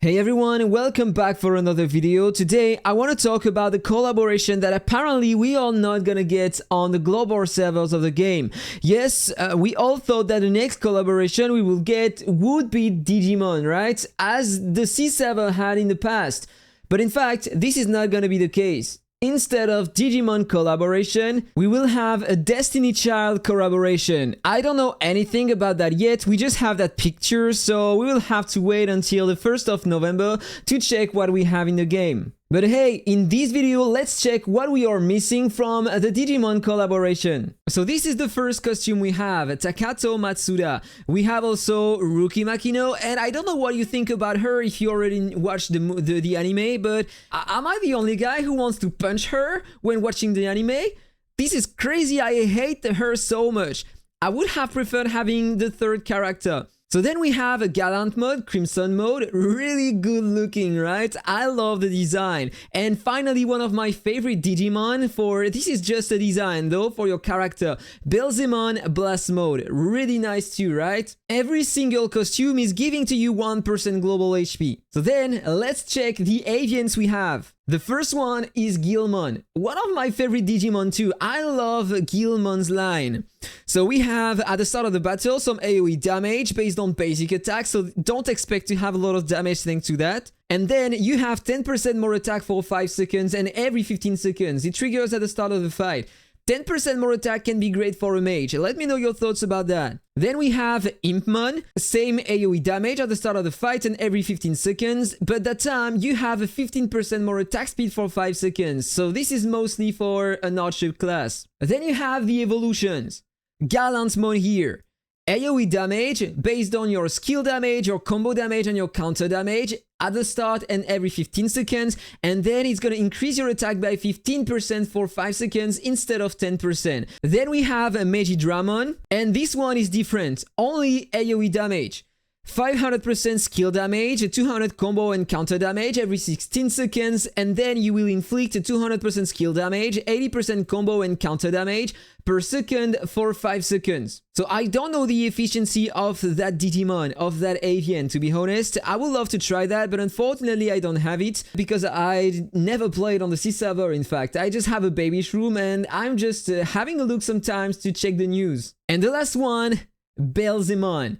Hey everyone, welcome back for another video. Today I want to talk about the collaboration that apparently we are not gonna get on the global servers of the game. Yes, we all thought that the next collaboration we will get would be Digimon, right? As the C server had in the past. But in fact, this is not gonna be the case. Instead of Digimon collaboration, we will have a Destiny Child collaboration. I don't know anything about that yet, we just have that picture, so we will have to wait until the 1st of November to check what we have in the game. But hey, in this video, let's check what we are missing from the Digimon collaboration. So this is the first costume we have, Takato Matsuda. We have also Ruki Makino, and I don't know what you think about her if you already watched the anime, but am I the only guy who wants to punch her when watching the anime? This is crazy, I hate her so much. I would have preferred having the third character. So then we have a Gallant mode, Crimson mode, really good looking, right? I love the design. And finally, one of my favorite Digimon this is just a design though, for your character, Belzemon Blast mode, really nice too, right? Every single costume is giving to you 1% global HP. So then, let's check the avians we have. The first one is Guilmon, one of my favorite Digimon too. I love Guilmon's line. So we have at the start of the battle some AoE damage based on basic attacks, so don't expect to have a lot of damage thanks to that. And then you have 10% more attack for 5 seconds and every 15 seconds. It triggers at the start of the fight. 10% more attack can be great for a mage. Let me know your thoughts about that. Then we have Impmon, same AoE damage at the start of the fight and every 15 seconds, but that time you have a 15% more attack speed for 5 seconds, so this is mostly for an archer class. Then you have the evolutions. Gallantmon here. AoE damage based on your skill damage, your combo damage and your counter damage at the start and every 15 seconds, and then it's gonna increase your attack by 15% for 5 seconds instead of 10%. Then we have a Megidramon, and this one is different, only AoE damage. 500% skill damage, 200 combo and counter damage every 16 seconds, and then you will inflict 200% skill damage, 80% combo and counter damage per second for 5 seconds. So I don't know the efficiency of that Digimon, of that avian, to be honest. I would love to try that, but unfortunately I don't have it because I never played on the C server, in fact. I just have a baby shroom and I'm just having a look sometimes to check the news. And the last one, Belzemon.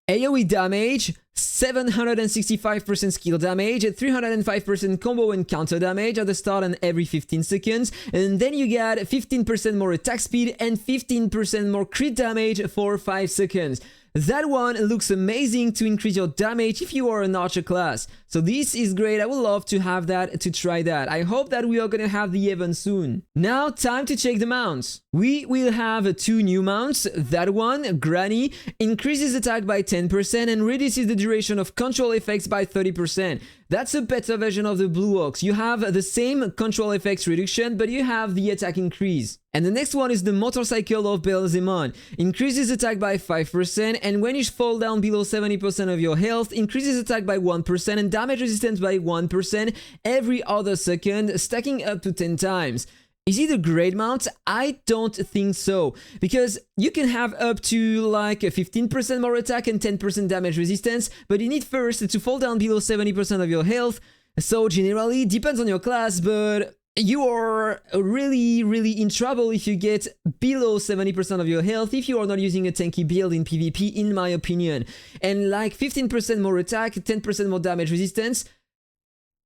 AoE damage, 765% skill damage, 305% combo and counter damage at the start and every 15 seconds, and then you get 15% more attack speed and 15% more crit damage for 5 seconds. That one looks amazing to increase your damage if you are an archer class. So this is great, I would love to have that, to try that. I hope that we are gonna have the event soon. Now, time to check the mounts. We will have 2 new mounts. That one, Granny, increases attack by 10% and reduces the duration of control effects by 30%. That's a better version of the Blue Ox. You have the same control effects reduction, but you have the attack increase. And the next one is the Motorcycle of Belzemon. Increases attack by 5%, and when you fall down below 70% of your health, increases attack by 1% and damage resistance by 1% every other second, stacking up to 10 times. Is it a great mount? I don't think so, because you can have up to like 15% more attack and 10% damage resistance, but you need first to fall down below 70% of your health. So generally, it depends on your class, but you are really in trouble if you get below 70% of your health if you are not using a tanky build in PvP, in my opinion. And like 15% more attack, 10% more damage resistance,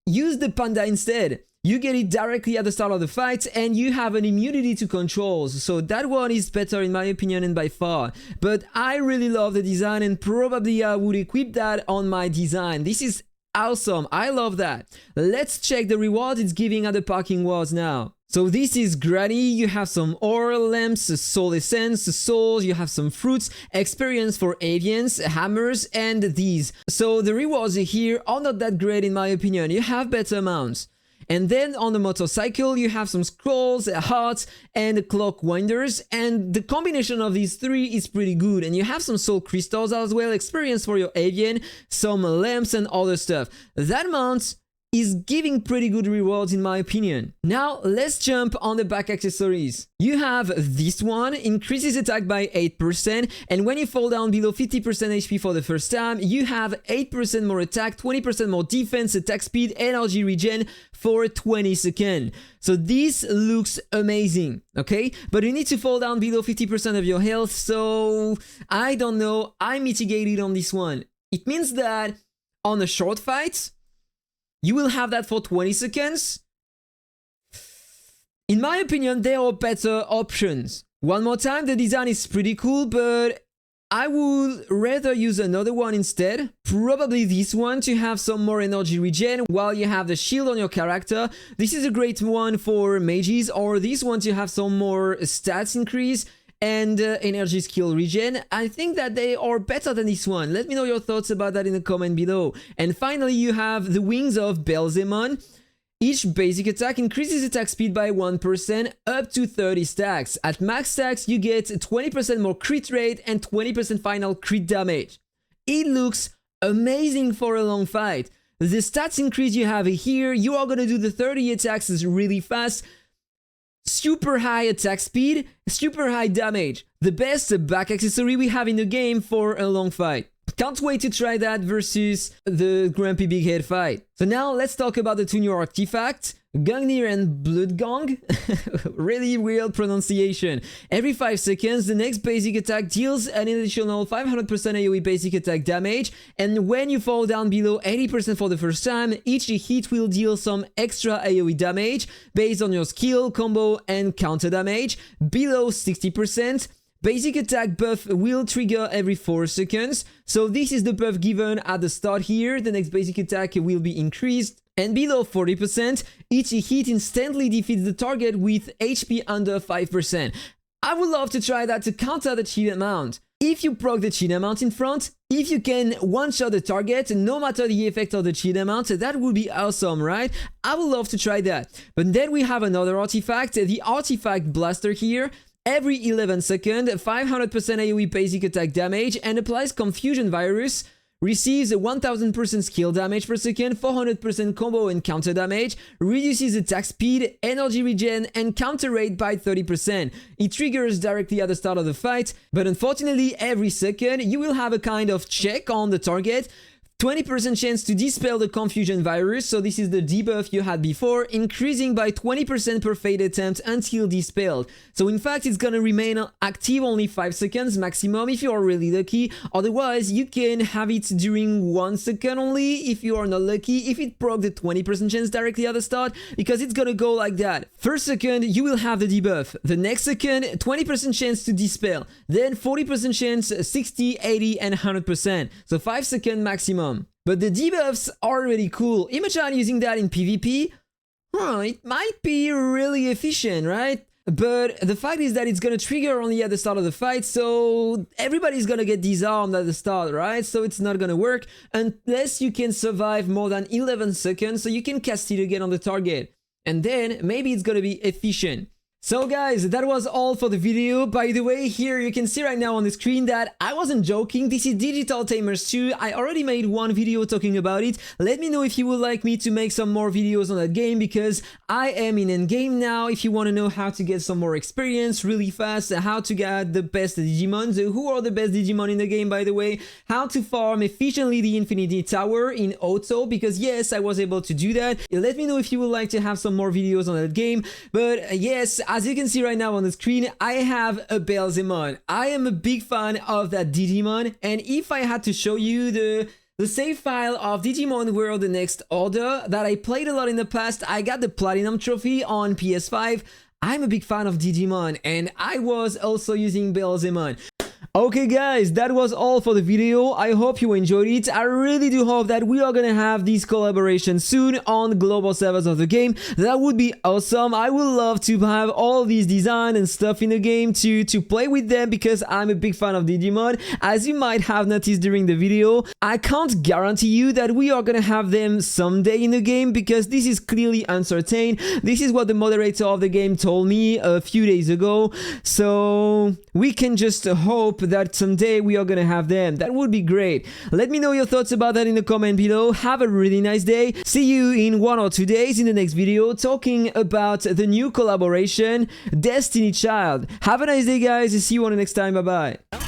use the Panda instead. You get it directly at the start of the fight and you have an immunity to controls, so that one is better in my opinion and by far. But I really love the design and probably I would equip that on my design. This is awesome, I love that. Let's check the reward it's giving at the parking wars now. So this is Granny, you have some ore lamps, soul essence, souls, you have some fruits, experience for avians, hammers, and these. So the rewards here are not that great in my opinion, you have better mounts. And then on the motorcycle, you have some scrolls, hearts, and clock winders, and the combination of these 3 is pretty good. And you have some soul crystals as well, experience for your avian, some lamps and other stuff. That mount is giving pretty good rewards in my opinion. Now let's jump on the back accessories. You have this one, increases attack by 8%, and when you fall down below 50% HP for the first time, you have 8% more attack, 20% more defense, attack speed, energy regen for 20 seconds. So this looks amazing, okay? But you need to fall down below 50% of your health, so I don't know, I mitigated on this one. It means that on a short fight, you will have that for 20 seconds. In my opinion, there are better options. One more time, the design is pretty cool, but I would rather use another one instead. Probably this one to have some more energy regen while you have the shield on your character. This is a great one for mages, or this one to have some more stats increase and energy skill regen. I think that they are better than this one. Let me know your thoughts about that in the comment below. And finally, you have the wings of Belzemon. Each basic attack increases attack speed by 1% up to 30 stacks. At max stacks, you get 20% more crit rate and 20% final crit damage. It looks amazing for a long fight. The stats increase you have here, you are gonna do the 30 attacks really fast. Super high attack speed, super high damage. The best back accessory we have in the game for a long fight. Can't wait to try that versus the Grumpy Big Head fight. So now let's talk about the two new artifacts, Gungnir and Bloodgong. Really weird pronunciation. Every 5 seconds, the next basic attack deals an additional 500% AoE basic attack damage, and when you fall down below 80% for the first time, each hit will deal some extra AoE damage based on your skill, combo, and counter damage. Below 60%, basic attack buff will trigger every 4 seconds, so this is the buff given at the start here. The next basic attack will be increased. And below 40%, each hit instantly defeats the target with HP under 5%. I would love to try that to counter the cheat amount. If you proc the cheat amount in front, if you can one-shot the target, no matter the effect of the cheat amount, that would be awesome, right? I would love to try that. But then we have another artifact, the Artifact Blaster here. Every 11 seconds, 500% AoE basic attack damage and applies Confusion Virus. Receives 1000% skill damage per second, 400% combo and counter damage, reduces attack speed, energy regen, and counter rate by 30%. It triggers directly at the start of the fight, but unfortunately every second you will have a kind of check on the target. 20% chance to dispel the Confusion Virus, so this is the debuff you had before, increasing by 20% per fade attempt until dispelled. So in fact, it's gonna remain active only 5 seconds maximum if you are really lucky. Otherwise, you can have it during 1 second only if you are not lucky, if it proc the 20% chance directly at the start, because it's gonna go like that. First second, you will have the debuff. The next second, 20% chance to dispel. Then 40% chance, 60, 80, and 100%. So 5 second maximum. But the debuffs are really cool. Imagine using that in PvP. It might be really efficient, right? But the fact is that it's gonna trigger only at the start of the fight, so everybody's gonna get disarmed at the start, right? So it's not gonna work unless you can survive more than 11 seconds, so you can cast it again on the target. And then maybe it's gonna be efficient. So guys, that was all for the video. By the way, here you can see right now on the screen that I wasn't joking. This is Digital Tamers 2. I already made one video talking about it. Let me know if you would like me to make some more videos on that game, because I am in endgame now. If you want to know how to get some more experience really fast, how to get the best Digimon, who are the best Digimon in the game by the way, how to farm efficiently the Infinity Tower in auto, because yes, I was able to do that. Let me know if you would like to have some more videos on that game. But yes, as you can see right now on the screen, I have a Belzemon. I am a big fan of that Digimon, and if I had to show you the save file of Digimon World The Next Order that I played a lot in the past, I got the Platinum Trophy on PS5. I'm a big fan of Digimon, and I was also using Belzemon. Okay guys, that was all for the video. I hope you enjoyed it. I really do hope that we are gonna have this collaboration soon on global servers of the game. That would be awesome. I would love to have all these designs and stuff in the game to play with them, because I'm a big fan of Digimon. As you might have noticed during the video, I can't guarantee you that we are gonna have them someday in the game, because this is clearly uncertain. This is what the moderator of the game told me a few days ago. So we can just hope that someday we are gonna have them. That would be great. Let me know your thoughts about that in the comment below. Have a really nice day. See you in 1 or 2 days in the next video talking about the new collaboration, Destiny Child. Have a nice day, guys. See you on the next time. Bye bye.